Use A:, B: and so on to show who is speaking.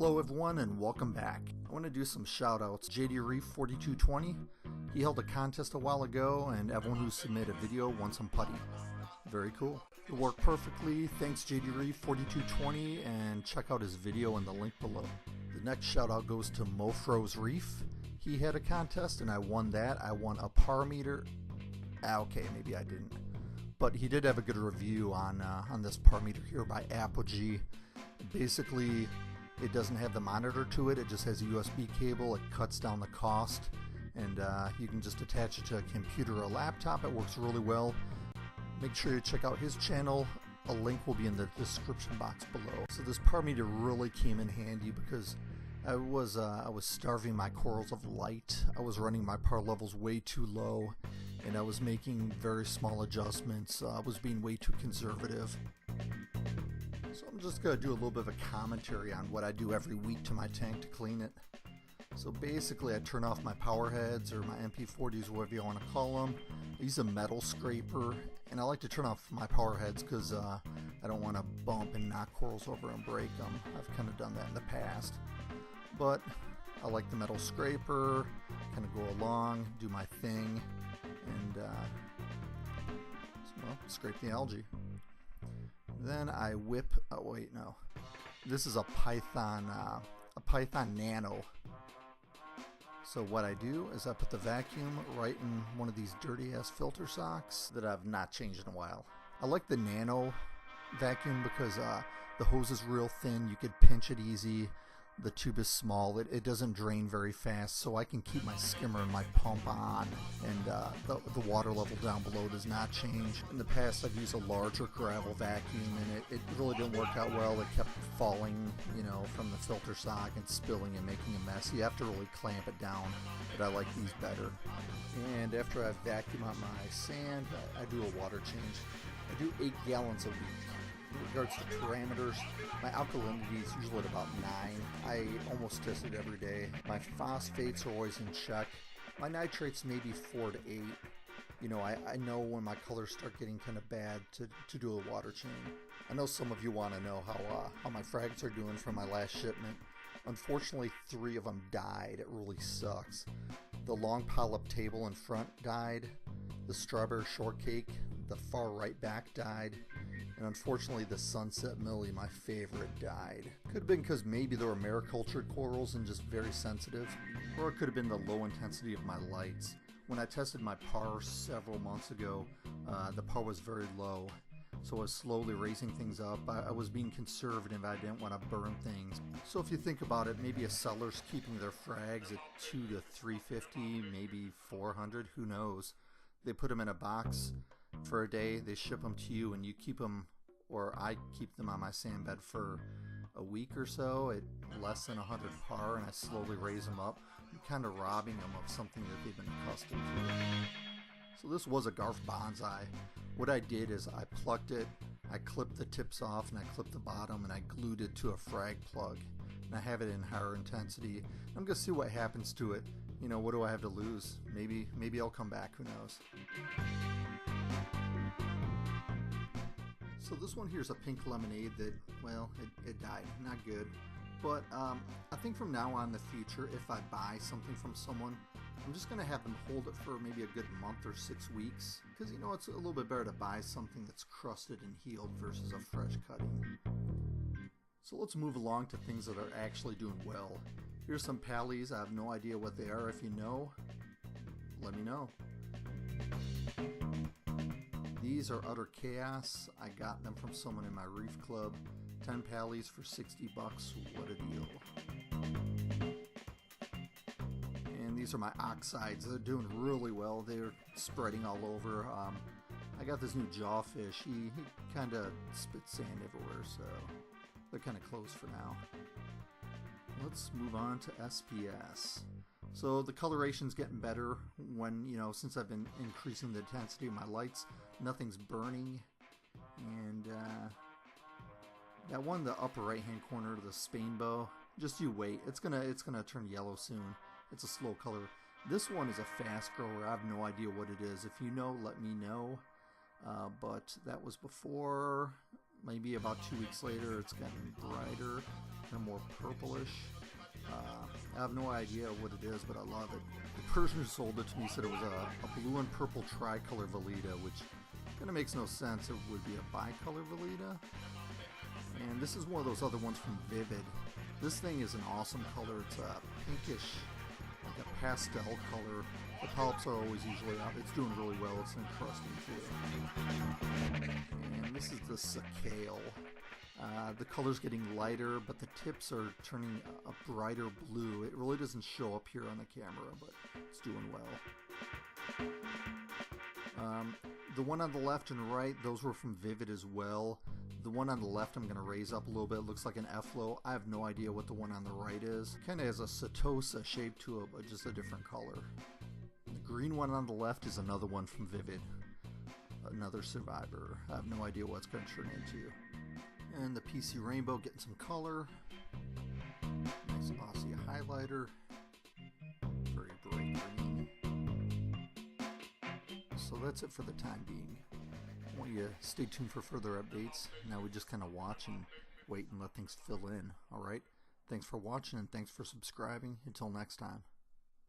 A: Hello everyone and welcome back. I want to do some shout outs. JD Reef 4220, he held a contest a while ago and everyone who submitted a video won some putty. Very cool. It worked perfectly. Thanks JD Reef 4220 and check out his video in the link below. The next shout out goes to Mofro's Reef. He had a contest and I won that. I won a par meter. Okay, maybe I didn't. But he did have a good review on this par meter here by Apogee. Basically, it doesn't have the monitor to it. It just has a USB cable. It cuts down the cost, and you can just attach it to a computer or a laptop. It works really well. Make sure you check out his channel. A link will be in the description box below. So this par meter really came in handy because I was starving my corals of light. I was running my par levels way too low, and I was making very small adjustments. I was being way too conservative. So I'm just going to do a little bit of a commentary on what I do every week to my tank to clean it. So basically I turn off my power heads or my MP40s, whatever you want to call them. I use a metal scraper, and I like to turn off my power heads because I don't want to bump and knock corals over and break them. I've kind of done that in the past. But I like the metal scraper, kind of go along, do my thing, and scrape the algae. Then I whip, oh wait, no. This is a Python Nano. So what I do is I put the vacuum right in one of these dirty ass filter socks that I've not changed in a while. I like the Nano vacuum because the hose is real thin, you could pinch it easy. The tube is small, it doesn't drain very fast, so I can keep my skimmer and my pump on, and the water level down below does not change. In the past I've used a larger gravel vacuum and it really didn't work out well. It kept falling, from the filter sock and spilling and making a mess. You have to really clamp it down, but I like these better. And after I vacuum out my sand, I do a water change. I do 8 gallons a week. In regards to parameters, my alkalinity is usually at about 9. I almost test it every day. My phosphates are always in check. My nitrates maybe 4 to 8. I know when my colors start getting kind of bad to do a water change. I know some of you want to know how my frags are doing from my last shipment. Unfortunately, 3 of them died. It really sucks. The long pile-up table in front died. The strawberry shortcake, the far right back died. And unfortunately the sunset millie, my favorite, died. Could have been because maybe they were maricultured corals and just very sensitive, or it could have been the low intensity of my lights. When I tested my par several months ago, the par was very low, so I was slowly raising things up. I was being conservative. I didn't want to burn things. So if you think about it, maybe a seller's keeping their frags at 2 to 350, maybe 400, who knows. They put them in a box for a day, they ship them to you, and you keep them, or I keep them on my sand bed for a week or so at less than 100 par, and I slowly raise them up. I'm kind of robbing them of something that they've been accustomed to. So this was a Garf bonsai. What I did is I plucked it, I clipped the tips off, and I clipped the bottom, and I glued it to a frag plug. And I have it in higher intensity. I'm going to see what happens to it. What do I have to lose? Maybe I'll come back, who knows. So this one here is a pink lemonade that, well, it died. Not good. But I think from now on in the future, if I buy something from someone, I'm just going to have them hold it for maybe a good month or 6 weeks. Because, it's a little bit better to buy something that's crusted and healed versus a fresh cutting. So let's move along to things that are actually doing well. Here's some pallies. I have no idea what they are. If you know, let me know. These are utter chaos. I got them from someone in my reef club. 10 pallies for 60 bucks. What a deal. And these are my oxides. They're doing really well. They're spreading all over. I got this new jawfish. He kind of spits sand everywhere, so they're kind of closed for now. Let's move on to SPS. So the coloration's getting better when, since I've been increasing the intensity of my lights. Nothing's burning. And that one, the upper right hand corner, the Spain bow, just you wait. It's gonna turn yellow soon. It's a slow color. This one is a fast grower. I have no idea what it is. If you know, let me know. But that was before Maybe about 2 weeks later it's gotten brighter and more purplish. I have no idea what it is, but I love it. The person who sold it to me said it was a blue and purple tricolor Velita, which kind of makes no sense. It would be a bicolor Velita. And this is one of those other ones from Vivid. This thing is an awesome color. It's a pinkish, like a pastel color. The polyps are always usually out. It's doing really well. It's encrusting too. And this is the Sakale. The color's getting lighter, but the tips are turning a brighter blue. It really doesn't show up here on the camera, but it's doing well. The one on the left and right, those were from Vivid as well. The one on the left I'm going to raise up a little bit. It looks like an F-Low. I have no idea what the one on the right is. Kind of has a Setosa shape to it, but just a different color. The green one on the left is another one from Vivid. Another Survivor. I have no idea what it's going to turn into. And the PC Rainbow getting some color. Nice Aussie highlighter. Very bright green. So that's it for the time being. I want you to stay tuned for further updates. Now we just kind of watch and wait and let things fill in. Alright? Thanks for watching and thanks for subscribing. Until next time.